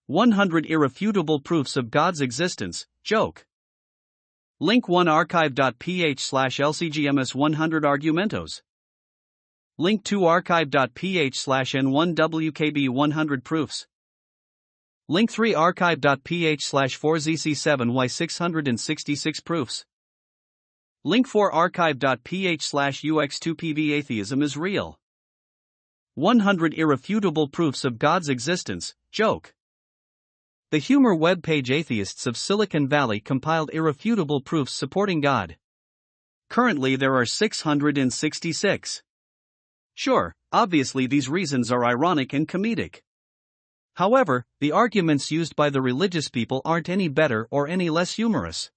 100 Irrefutable Proofs of God's Existence, joke. Link 1 archive.ph/lcgms100 argumentos. Link 2 archive.ph/n1wkb100 proofs. Link 3 archive.ph/4zc7y666 proofs. Link 4 archive.ph/ux2pb atheism is real. 100 Irrefutable Proofs of God's Existence, joke. The humor webpage Atheists of Silicon Valley compiled irrefutable proofs supporting God. Currently there are 666. Sure, obviously these reasons are ironic and comedic. However, the arguments used by the religious people aren't any better or any less humorous.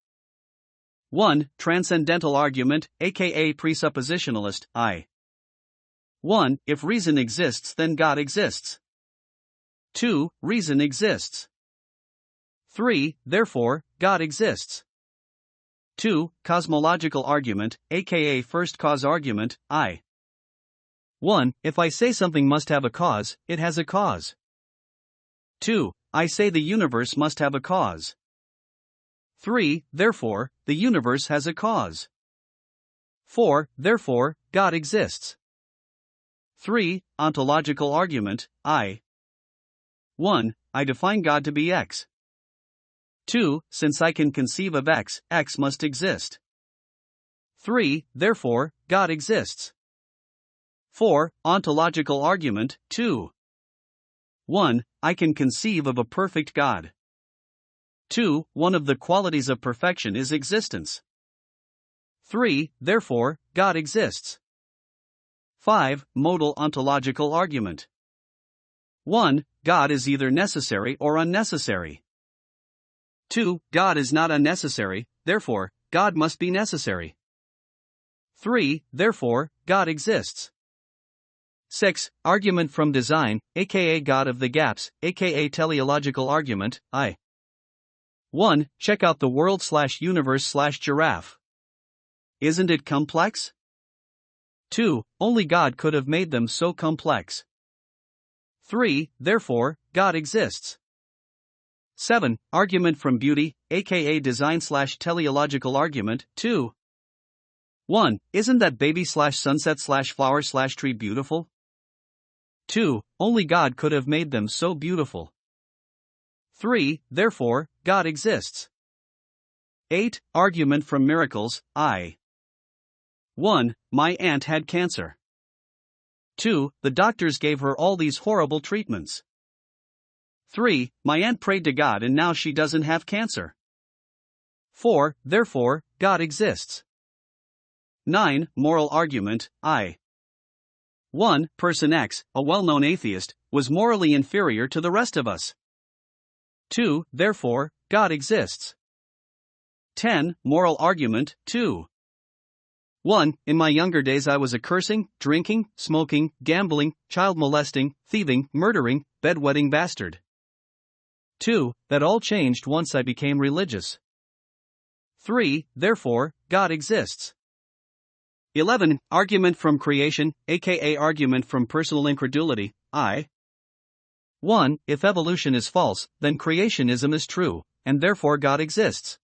1. Transcendental argument, aka presuppositionalist, I. 1. If reason exists, then God exists. 2. Reason exists. 3. Therefore, God exists. 2. Cosmological argument, aka first cause argument, I. 1. If I say something must have a cause, it has a cause. 2. I say the universe must have a cause. 3. Therefore, the universe has a cause. 4. Therefore, God exists. 3. Ontological argument, I. 1. I define God to be X. 2. Since I can conceive of X, X must exist. 3. Therefore, God exists. 4. Ontological argument, 2. 1. I can conceive of a perfect God. 2. One of the qualities of perfection is existence. 3. Therefore, God exists. 5. Modal ontological argument. 1. God is either necessary or unnecessary. 2. God is not unnecessary, therefore, God must be necessary. 3. Therefore, God exists. 6. Argument from design, aka God of the gaps, aka teleological argument, I. 1. Check out the world/universe/giraffe. Isn't it complex? 2. Only God could have made them so complex. 3. Therefore, God exists. 7. Argument from beauty, aka design/teleological argument, 2. 1. Isn't that baby/sunset/flower/tree beautiful? 2. Only God could have made them so beautiful. 3. Therefore, God exists. 8. Argument from miracles, I. 1. My aunt had cancer. 2. The doctors gave her all these horrible treatments. 3. My aunt prayed to God and now she doesn't have cancer. 4. Therefore, God exists. 9. Moral argument, I. 1. Person X, a well-known atheist, was morally inferior to the rest of us. 2. Therefore, God exists. 10. Moral argument, 2. 1. In my younger days I was a cursing, drinking, smoking, gambling, child molesting, thieving, murdering, bedwetting bastard. 2. That all changed once I became religious. 3. Therefore, God exists. 11. Argument from creation, aka argument from personal incredulity, I. 1. If evolution is false, then creationism is true, and therefore God exists.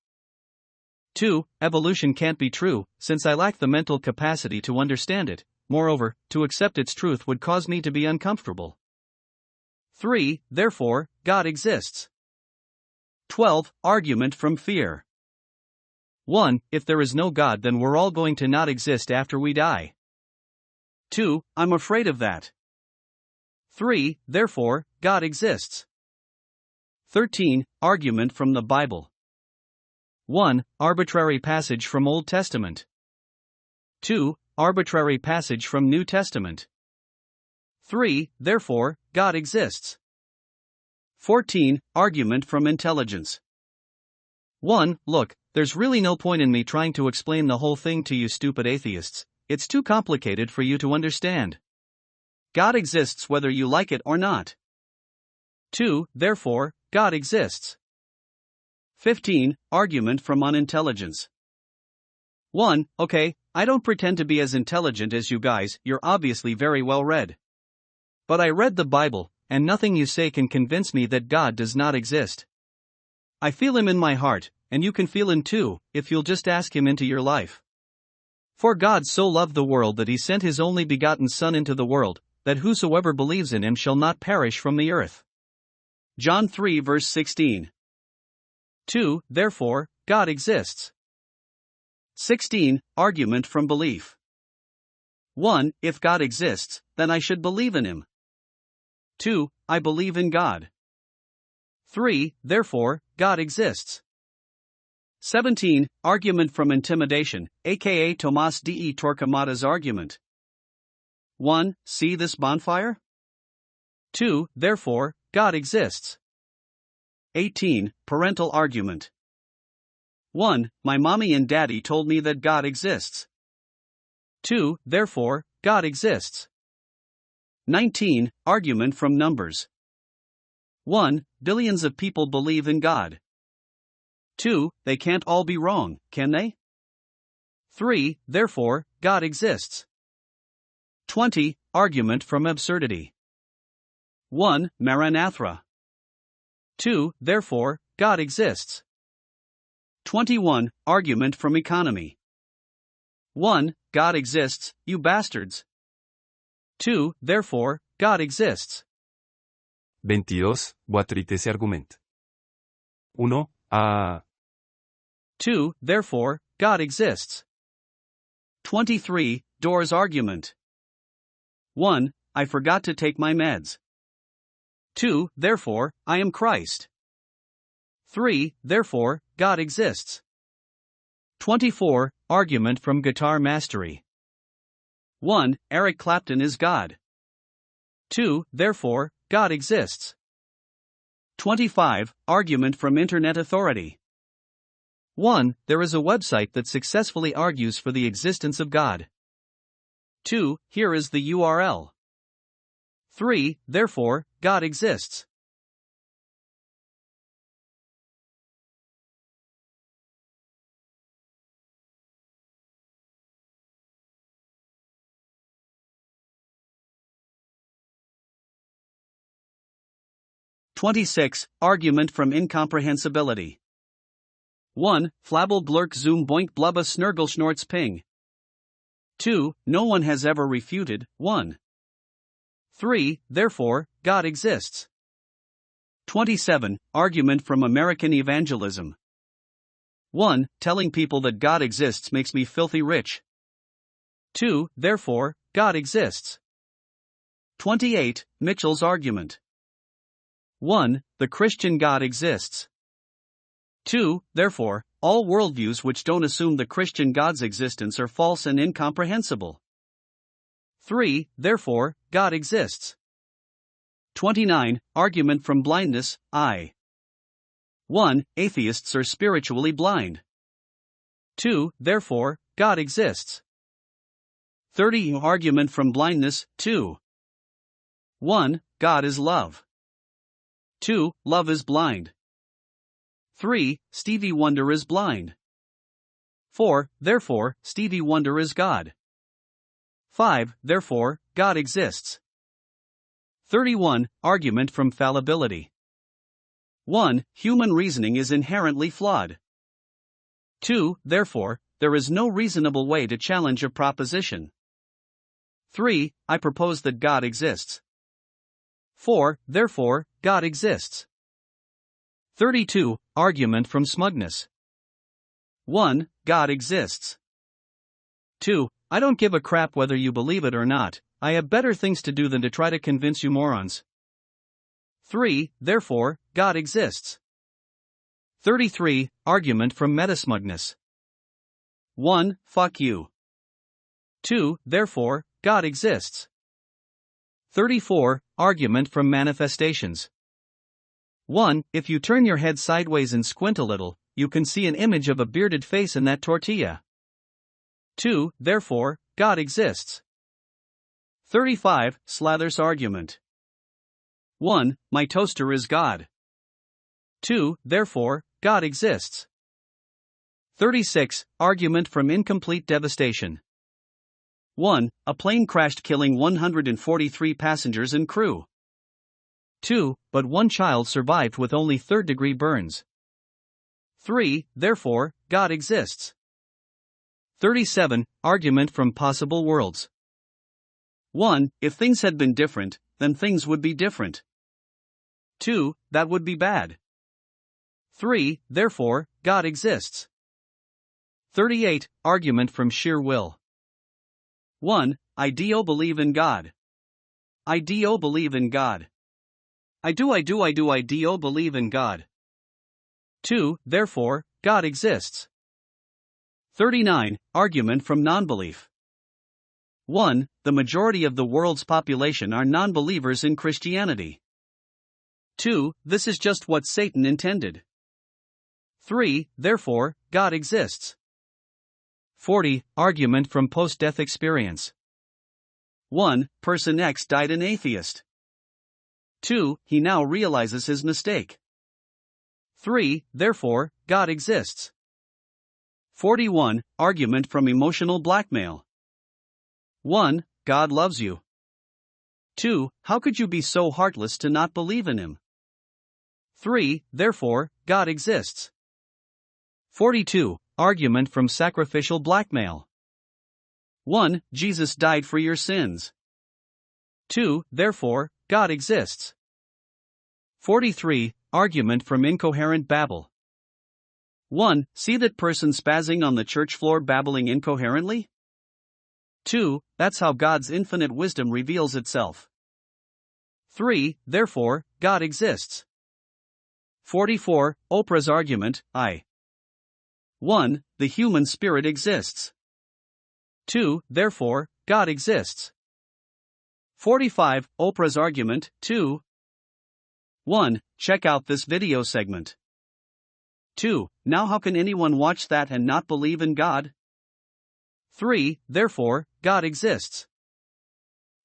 2. Evolution can't be true, since I lack the mental capacity to understand it. Moreover, to accept its truth would cause me to be uncomfortable. 3. Therefore, God exists. 12. Argument from fear. 1. If there is no God, then we're all going to not exist after we die. 2. I'm afraid of that. 3. Therefore, God exists. 13. Argument from the Bible. 1. Arbitrary passage from Old Testament. 2. Arbitrary passage from New Testament. 3. Therefore, God exists. 14. Argument from intelligence. 1. Look, there's really no point in me trying to explain the whole thing to you stupid atheists, it's too complicated for you to understand. God exists whether you like it or not. 2. Therefore, God exists. 15. Argument from unintelligence. 1. Okay, I don't pretend to be as intelligent as you guys, you're obviously very well read. But I read the Bible, and nothing you say can convince me that God does not exist. I feel Him in my heart, and you can feel Him too, if you'll just ask Him into your life. For God so loved the world that He sent His only begotten Son into the world, that whosoever believes in Him shall not perish from the earth. John 3 verse 16. 2. Therefore, God exists. 16. Argument from belief. 1. If God exists, then I should believe in Him. 2. I believe in God. 3. Therefore, God exists. 17. Argument from intimidation, aka Tomás de Torquemada's argument. 1. See this bonfire? 2. Therefore, God exists. 18. Parental argument. 1. My mommy and daddy told me that God exists. 2. Therefore, God exists. 19. Argument from numbers. 1. Billions of people believe in God. 2. They can't all be wrong, can they? 3. Therefore, God exists. 20. Argument from absurdity. 1. Maranatha. 2. Therefore, God exists. 21. Argument from economy. 1. God exists, you bastards. 2. Therefore, God exists. 22. Boitrite ese argument. 1. 2. Therefore, God exists. 23. Doors argument. 1. I forgot to take my meds. 2. Therefore, I am Christ. 3. Therefore, God exists. 24. Argument from guitar mastery. 1. Eric Clapton is God. 2. Therefore, God exists. 25. Argument from internet authority. 1. There is a website that successfully argues for the existence of God. 2. Here is the URL. 3. Therefore, God exists. Argument from incomprehensibility. 1. Flabble blurk zoom boink blubba snurgle schnorts ping. 2. No one has ever refuted. 1. 3. Therefore, God exists. 27. Argument from American evangelism. 1. Telling people that God exists makes me filthy rich. 2. Therefore, God exists. 28. Mitchell's argument. 1. The Christian God exists. 2. Therefore, all worldviews which don't assume the Christian God's existence are false and incomprehensible. 3. Therefore, God exists. 29. Argument from blindness, I. 1. Atheists are spiritually blind. 2. Therefore, God exists. 30. Argument from blindness, 2. 1. God is love. 2. Love is blind. 3. Stevie Wonder is blind. 4. Therefore, Stevie Wonder is God. 5. Therefore, God exists. 31. Argument from fallibility. 1. Human reasoning is inherently flawed. 2. Therefore, there is no reasonable way to challenge a proposition. 3. I propose that God exists. 4. Therefore, God exists. 32. Argument from smugness. 1. God exists. 2. I don't give a crap whether you believe it or not, I have better things to do than to try to convince you morons. 3. Therefore, God exists. 33. Argument from metasmugness. 1. Fuck you. 2. Therefore, God exists. 34. Argument from manifestations. 1. If you turn your head sideways and squint a little, you can see an image of a bearded face in that tortilla. 2. Therefore, God exists. 35. Slather's argument. 1. My toaster is God. 2. Therefore, God exists. 36. Argument from incomplete devastation. 1. A plane crashed killing 143 passengers and crew. 2. But one child survived with only third-degree burns. 3. Therefore, God exists. 37. Argument from possible worlds. 1. If things had been different, then things would be different. 2. That would be bad. 3. Therefore, God exists. 38. Argument from sheer will. 1. I do believe in God. I do believe in God. I do believe in God. 2. Therefore, God exists. 39. Argument from non-belief. 1. The majority of the world's population are non-believers in Christianity. 2. This is just what Satan intended. 3. Therefore, God exists. 40. Argument from post-death experience. 1. Person X died an atheist. 2. He now realizes his mistake. 3. Therefore, God exists. 41. Argument from emotional blackmail. 1. God loves you. 2. How could you be so heartless to not believe in Him? 3. Therefore, God exists. 42. Argument from sacrificial blackmail. 1. Jesus died for your sins. 2. Therefore, God exists. 43. Argument from incoherent babble. 1. See that person spazzing on the church floor babbling incoherently? 2. That's how God's infinite wisdom reveals itself. 3. Therefore, God exists. 44. Oprah's argument, 1. The human spirit exists. 2. Therefore, God exists. 45. Oprah's argument, 2. 1. Check out this video segment. 2. Now how can anyone watch that and not believe in God? 3. Therefore, God exists.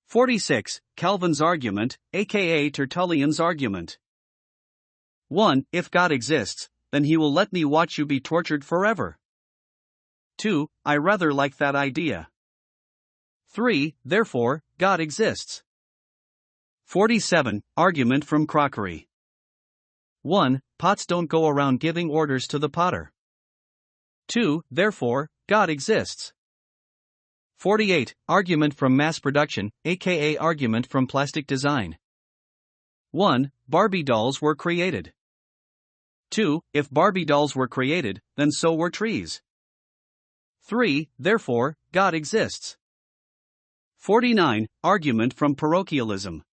46. Calvin's argument, aka Tertullian's argument. 1. If God exists, then He will let me watch you be tortured forever. 2. I rather like that idea. 3. Therefore, God exists. 47. Argument from crockery. 1. Pots don't go around giving orders to the potter. 2. Therefore, God exists. 48. Argument from mass production, aka argument from plastic design. 1. Barbie dolls were created. 2. If Barbie dolls were created, then so were trees. 3. Therefore, God exists. 49. Argument from parochialism.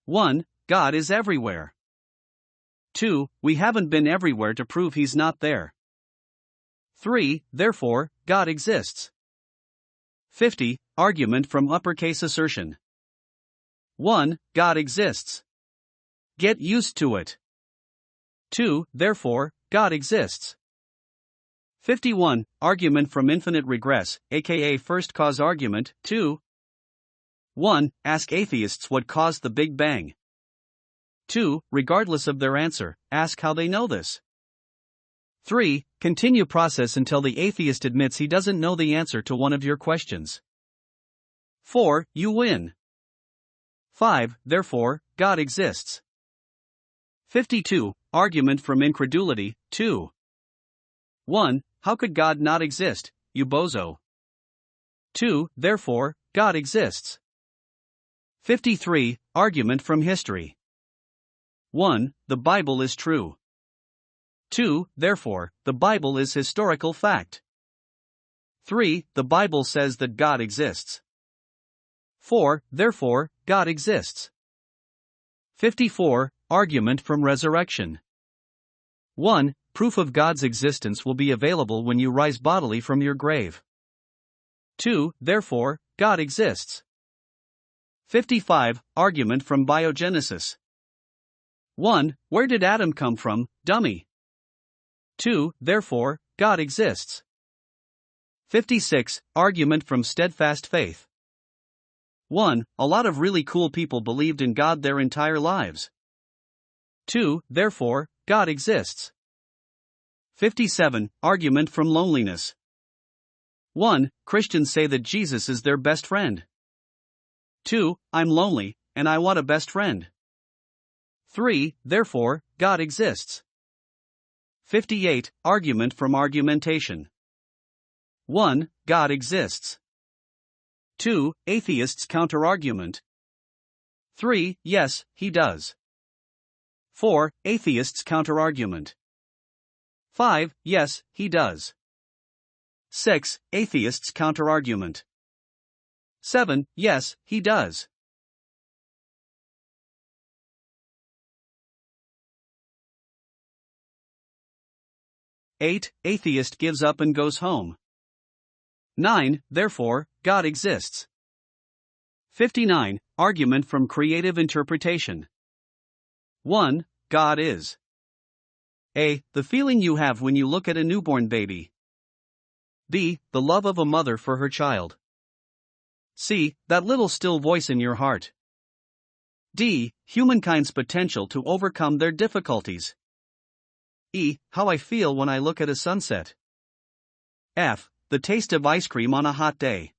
1. God is everywhere. 2. We haven't been everywhere to prove He's not there. 3. Therefore, God exists. 50. Argument from uppercase assertion. 1. God exists. Get used to it. 2. Therefore, God exists. 51. Argument from infinite regress, aka first cause argument, 2. 1. Ask atheists what caused the Big Bang. 2. Regardless of their answer, ask how they know this. 3. Continue process until the atheist admits he doesn't know the answer to one of your questions. 4. You win. 5. Therefore, God exists. 52. Argument from incredulity, 2. 1. How could God not exist, you bozo? 2. Therefore, God exists. 53. Argument from history. 1. The Bible is true. 2. Therefore, the Bible is historical fact. 3. The Bible says that God exists. 4. Therefore, God exists. 54. Argument from resurrection. 1. Proof of God's existence will be available when you rise bodily from your grave. 2. Therefore, God exists. 55. Argument from biogenesis. 1. Where did Adam come from, dummy? 2. Therefore, God exists. 56. Argument from steadfast faith. 1. A lot of really cool people believed in God their entire lives. 2. Therefore, God exists. 57. Argument from loneliness. 1. Christians say that Jesus is their best friend. 2. I'm lonely, and I want a best friend. 3. Therefore, God exists. 58. Argument from argumentation. 1. God exists. 2. Atheists counter-argument. 3. Yes, he does. 4. Atheists counter-argument. 5. Yes, he does. 6. Atheists counter-argument. 7. Yes, he does. 8. Atheist gives up and goes home. 9. Therefore, God exists. 59. Argument from creative interpretation. 1. God is A. The feeling you have when you look at a newborn baby. B. The love of a mother for her child. C. That little still voice in your heart. D. Humankind's potential to overcome their difficulties. E. How I feel when I look at a sunset. F. The taste of ice cream on a hot day.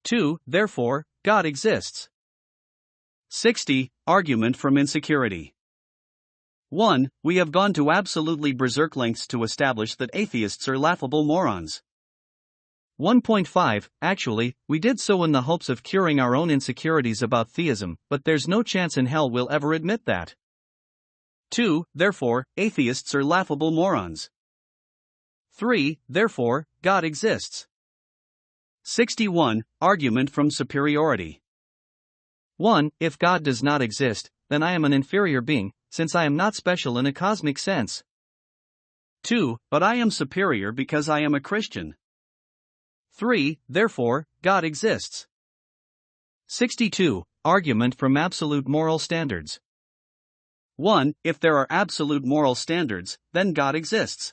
2. Therefore, God exists. 60. Argument from insecurity. 1. We have gone to absolutely berserk lengths to establish that atheists are laughable morons. 1.5. Actually, we did so in the hopes of curing our own insecurities about theism, but there's no chance in hell we'll ever admit that. 2. Therefore, atheists are laughable morons. 3. Therefore, God exists. 61. Argument from superiority. 1. If God does not exist, then I am an inferior being, since I am not special in a cosmic sense. 2. But I am superior because I am a Christian. 3. Therefore, God exists. 62. Argument from absolute moral standards. 1. If there are absolute moral standards, then God exists.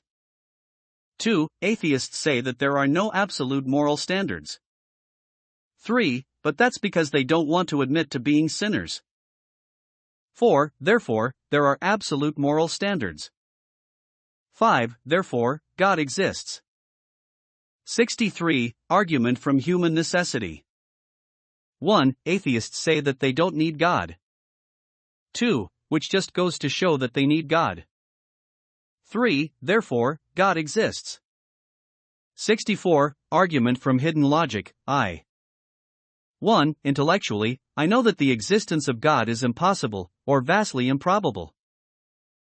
2. Atheists say that there are no absolute moral standards. 3. But that's because they don't want to admit to being sinners. 4. Therefore, there are absolute moral standards. 5. Therefore, God exists. 63. Argument from human necessity. 1. Atheists say that they don't need God. 2. Which just goes to show that they need God. 3. Therefore, God exists. 64. Argument from hidden logic. 1. Intellectually, I know that the existence of God is impossible, or vastly improbable.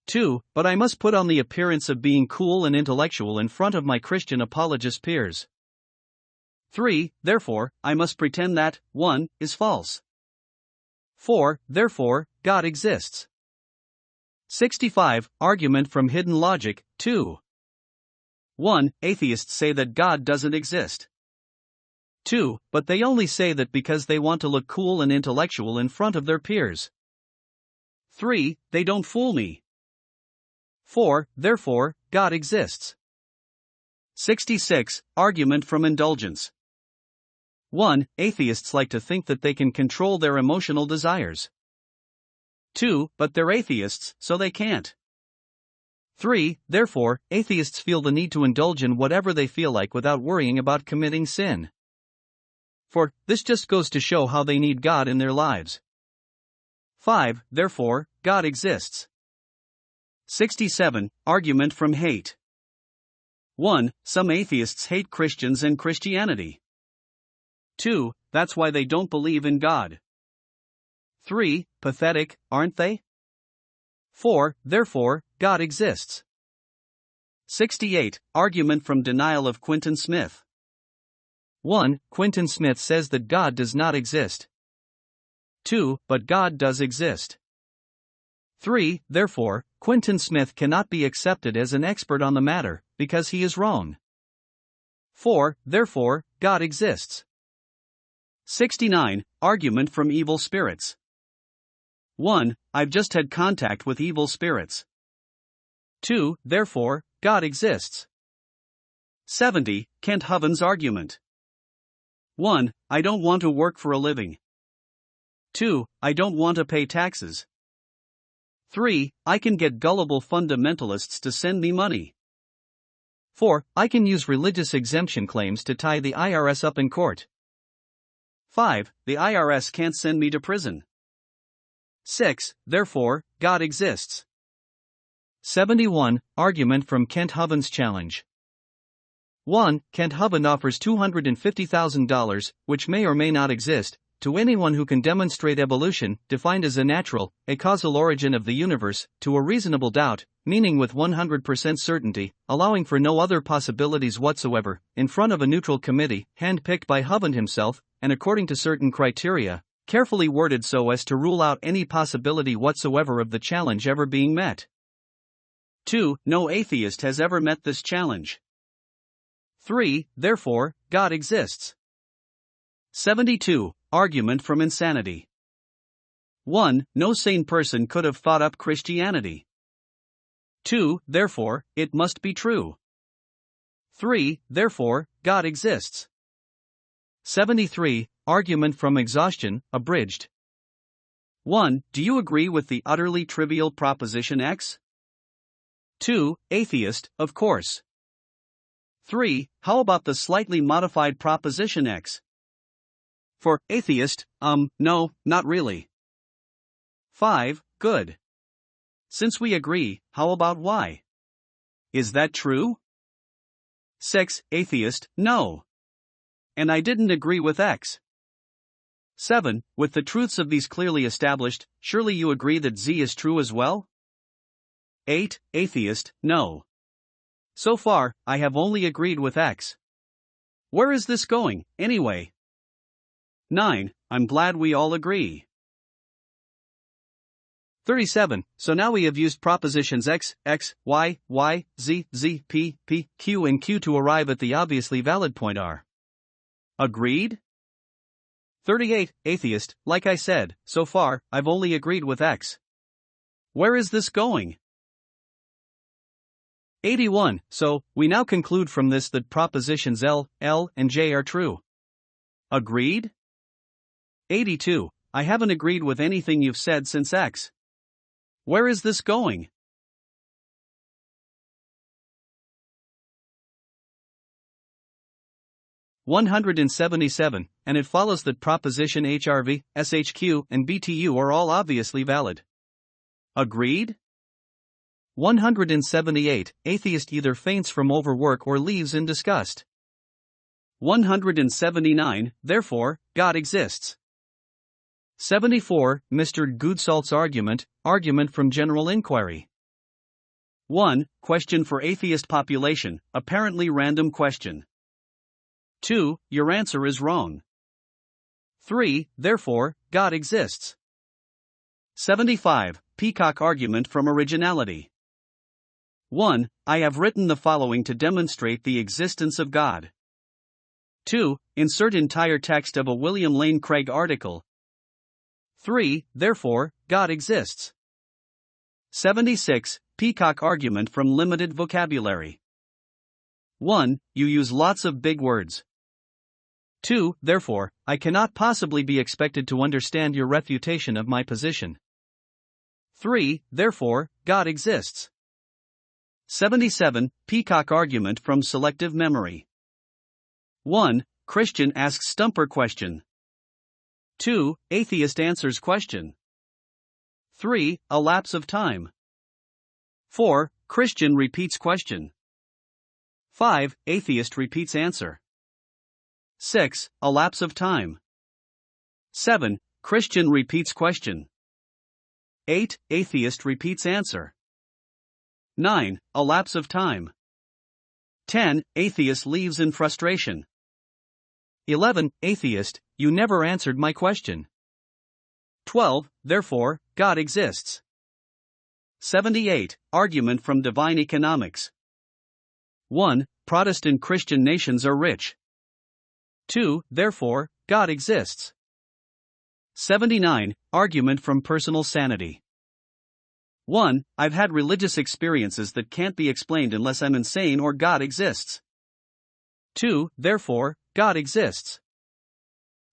2. But I must put on the appearance of being cool and intellectual in front of my Christian apologist peers. 3. Therefore, I must pretend that 1. Is false. 4. Therefore, God exists. 65. Argument from hidden logic. 2. 1. Atheists say that God doesn't exist. 2. But they only say that because they want to look cool and intellectual in front of their peers. 3. They don't fool me. 4. Therefore, God exists. 66. Argument from indulgence. 1. Atheists like to think that they can control their emotional desires. 2. But they're atheists, so they can't. 3. Therefore, atheists feel the need to indulge in whatever they feel like without worrying about committing sin. 4. This just goes to show how they need God in their lives. 5. Therefore, God exists. 67. Argument from hate. 1. Some atheists hate Christians and Christianity. 2. That's why they don't believe in God. 3. Pathetic, aren't they? 4. Therefore, God exists. 68. Argument from denial of Quinton Smith. 1. Quinton Smith says that God does not exist. 2. But God does exist. 3. Therefore, Quinton Smith cannot be accepted as an expert on the matter, because he is wrong. 4. Therefore, God exists. 69. Argument from evil spirits. 1. I've just had contact with evil spirits. 2. Therefore, God exists. 70. Kent Hovind's argument. 1. I don't want to work for a living. 2. I don't want to pay taxes. 3. I can get gullible fundamentalists to send me money. 4. I can use religious exemption claims to tie the IRS up in court. 5. The IRS can't send me to prison. 6. Therefore, God exists. 71. Argument from Kent Hovind's challenge. 1. Kent Hovind offers $250,000, which may or may not exist, to anyone who can demonstrate evolution, defined as a natural, a causal origin of the universe, to a reasonable doubt, meaning with 100% certainty, allowing for no other possibilities whatsoever, in front of a neutral committee, hand-picked by Hovind himself, and according to certain criteria, carefully worded so as to rule out any possibility whatsoever of the challenge ever being met. 2. No atheist has ever met this challenge. 3. Therefore, God exists. 72. Argument from insanity. 1. No sane person could have thought up Christianity. 2. Therefore, it must be true. 3. Therefore, God exists. 73. Argument from exhaustion, abridged. 1. Do you agree with the utterly trivial proposition X? 2. Atheist, of course. 3. How about the slightly modified proposition X? For atheist, no, not really. 5. Good. Since we agree, how about Y? Is that true? 6. Atheist, no. And I didn't agree with X. 7. With the truths of these clearly established, surely you agree that Z is true as well? 8. Atheist, no. So far, I have only agreed with X. Where is this going, anyway? 9. I'm glad we all agree. 37. So now we have used propositions X, X, Y, Y, Z, Z, P, P, Q and Q to arrive at the obviously valid point R. Agreed? 38. Atheist, like I said, so far, I've only agreed with X. Where is this going? 81. So, we now conclude from this that propositions L, L, and J are true. Agreed? 82. I haven't agreed with anything you've said since X. Where is this going? 177, and it follows that proposition HRV, SHQ, and BTU are all obviously valid. Agreed? 178. Atheist either faints from overwork or leaves in disgust. 179. Therefore, God exists. 74. Mr. Goodsalt's argument from general inquiry. 1. Question for atheist population, apparently random question. 2. Your answer is wrong. 3. Therefore, God exists. 75. Peacock argument from originality. 1. I have written the following to demonstrate the existence of God. 2. Insert entire text of a William Lane Craig article. 3. Therefore, God exists. 76. Peacock argument from limited vocabulary. 1. You use lots of big words. 2. Therefore, I cannot possibly be expected to understand your refutation of my position. 3. Therefore, God exists. 77. Peacock argument from selective memory. 1. Christian asks stumper question. 2. Atheist answers question. 3. A lapse of time. 4. Christian repeats question. 5. Atheist repeats answer. 6. A lapse of time. 7. Christian repeats question. 8. Atheist repeats answer. 9. A lapse of time. 10. Atheist leaves in frustration. 11. Atheist, you never answered my question. 12. Therefore, God exists. 78. Argument from divine economics. 1. Protestant Christian nations are rich. 2. Therefore, God exists. 79. Argument from personal sanity. 1. I've had religious experiences that can't be explained unless I'm insane or God exists. 2. Therefore, God exists.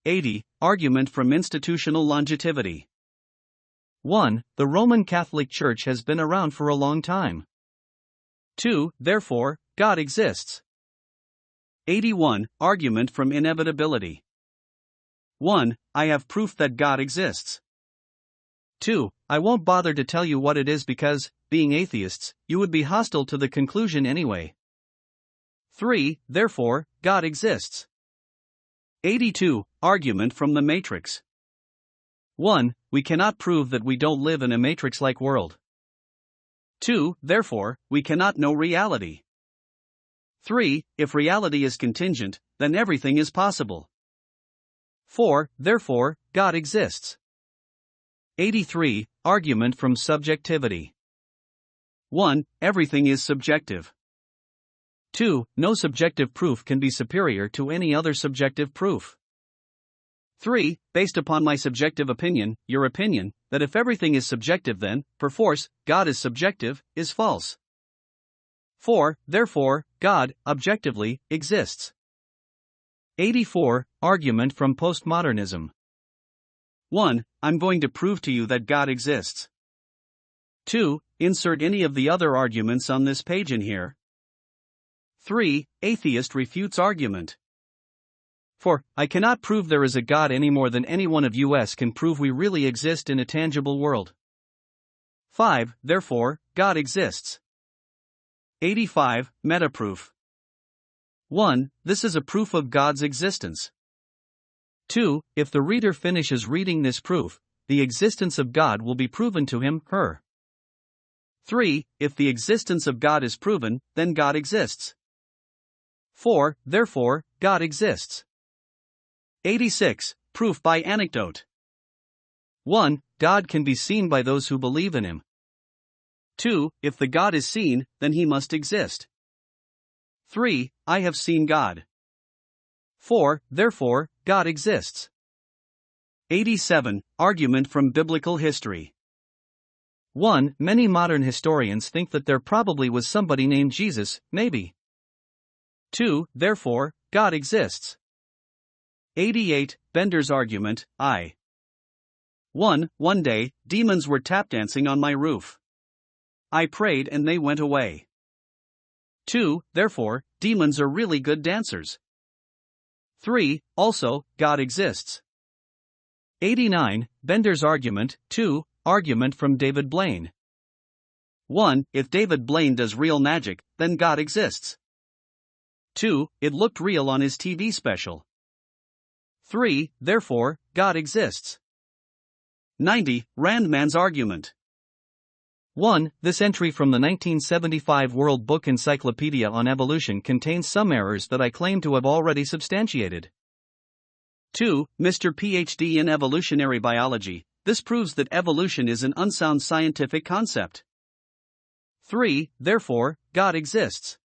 80. Argument from institutional longevity. 1. The Roman Catholic Church has been around for a long time. 2. Therefore, God exists. 81. Argument from inevitability. 1. I have proof that God exists. 2. I won't bother to tell you what it is because, being atheists, you would be hostile to the conclusion anyway. 3. Therefore, God exists. 82. Argument from the Matrix. 1. We cannot prove that we don't live in a matrix-like world. 2. Therefore, we cannot know reality. 3. If reality is contingent, then everything is possible. 4. Therefore, God exists. 83. Argument from subjectivity. 1. Everything is subjective. 2. No subjective proof can be superior to any other subjective proof. 3. Based upon my subjective opinion, your opinion, that if everything is subjective then, perforce, God is subjective, is false. 4. Therefore, God, objectively, exists. 84. Argument from postmodernism. 1. I'm going to prove to you that God exists. 2. Insert any of the other arguments on this page in here. 3. Atheist refutes argument. 4. I cannot prove there is a God any more than any one of us can prove we really exist in a tangible world. 5. Therefore, God exists. 85. Metaproof. 1. This is a proof of God's existence. 2. If the reader finishes reading this proof, the existence of God will be proven to him, her. 3. If the existence of God is proven, then God exists. 4. Therefore, God exists. 86. Proof by anecdote. 1. God can be seen by those who believe in him. 2. If the God is seen, then he must exist. 3. I have seen God. 4. Therefore, God exists. 87. Argument from biblical history. 1. Many modern historians think that there probably was somebody named Jesus, maybe. 2. Therefore, God exists. 88. Bender's argument, I. 1. One day, demons were tap dancing on my roof. I prayed and they went away. 2. Therefore, demons are really good dancers. 3. Also, God exists. 89. Bender's argument, 2. Argument from David Blaine. 1. If David Blaine does real magic, then God exists. 2. It looked real on his TV special. 3. Therefore, God exists. 90. Randman's argument. 1. This entry from the 1975 World Book Encyclopedia on Evolution contains some errors that I claim to have already substantiated. 2. Mr. PhD in evolutionary biology, this proves that evolution is an unsound scientific concept. 3. Therefore, God exists.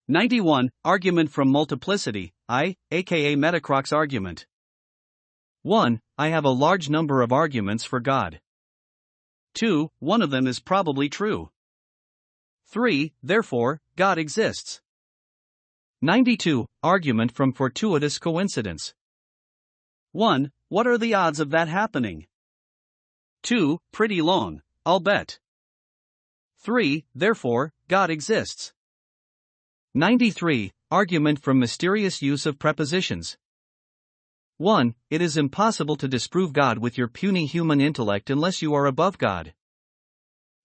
91. Argument from multiplicity, I, aka Metacroc's argument. 1. I have a large number of arguments for God. 2. One of them is probably true. 3. Therefore, God exists. 92. Argument from fortuitous coincidence. 1. What are the odds of that happening? 2. Pretty long, I'll bet. 3. Therefore, God exists. 93. Argument from mysterious use of prepositions. 1. It is impossible to disprove God with your puny human intellect unless you are above God.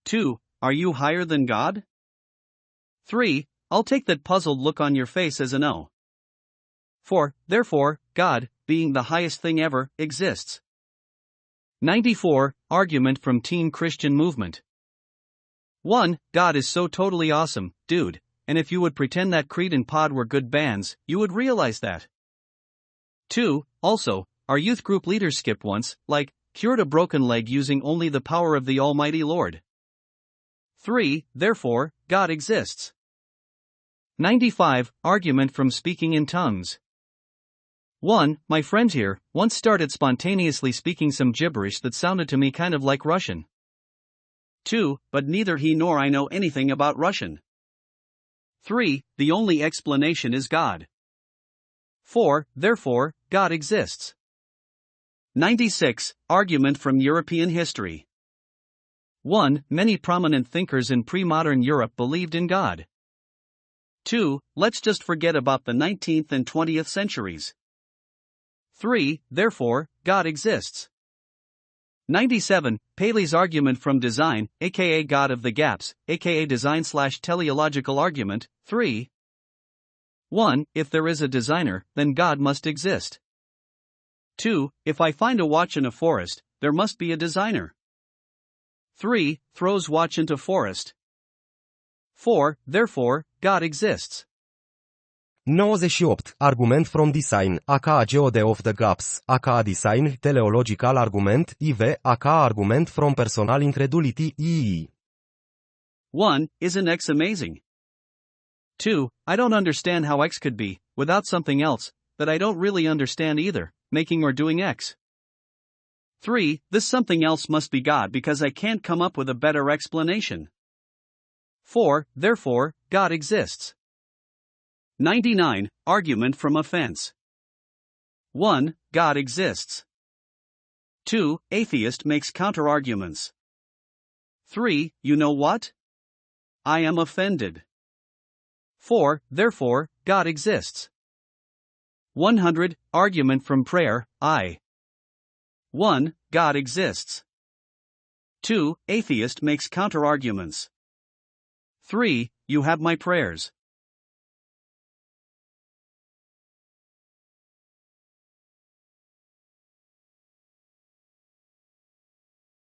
2. Are you higher than God? 3. I'll take that puzzled look on your face as a no. 4. Therefore, God, being the highest thing ever, exists. 94. Argument from Teen Christian Movement. 1. God is so totally awesome, dude, and if you would pretend that Creed and Pod were good bands, you would realize that. 2. Also, our youth group leaders skipped once, like, cured a broken leg using only the power of the Almighty Lord. 3. Therefore, God exists. 95. Argument from speaking in tongues. 1. My friend here once started spontaneously speaking some gibberish that sounded to me kind of like Russian. 2. But neither he nor I know anything about Russian. 3. The only explanation is God. 4. Therefore, God exists. 96. Argument from European history. 1. Many prominent thinkers in pre-modern Europe believed in God. 2. Let's just forget about the 19th and 20th centuries. 3. Therefore, God exists. 97. Paley's argument from design, aka God of the gaps, aka design/teleological argument. 3. 1. If there is a designer, then God must exist. 2. If I find a watch in a forest, there must be a designer. 3. Throws watch into forest. 4. Therefore, God exists. 98. Argument from design, aka God of the gaps, aka design teleological argument, IV, aka argument from personal incredulity, II. 1. Isn't X amazing? 2. I don't understand how X could be, without something else, that I don't really understand either, making or doing X. 3. This something else must be God because I can't come up with a better explanation. 4. Therefore, God exists. 99. Argument from offense. 1. God exists. 2. Atheist makes counter-arguments. 3. You know what? I am offended. 4. Therefore, God exists. 100. Argument from prayer, I. 1. God exists. 2. Atheist makes counter-arguments. 3. You have my prayers.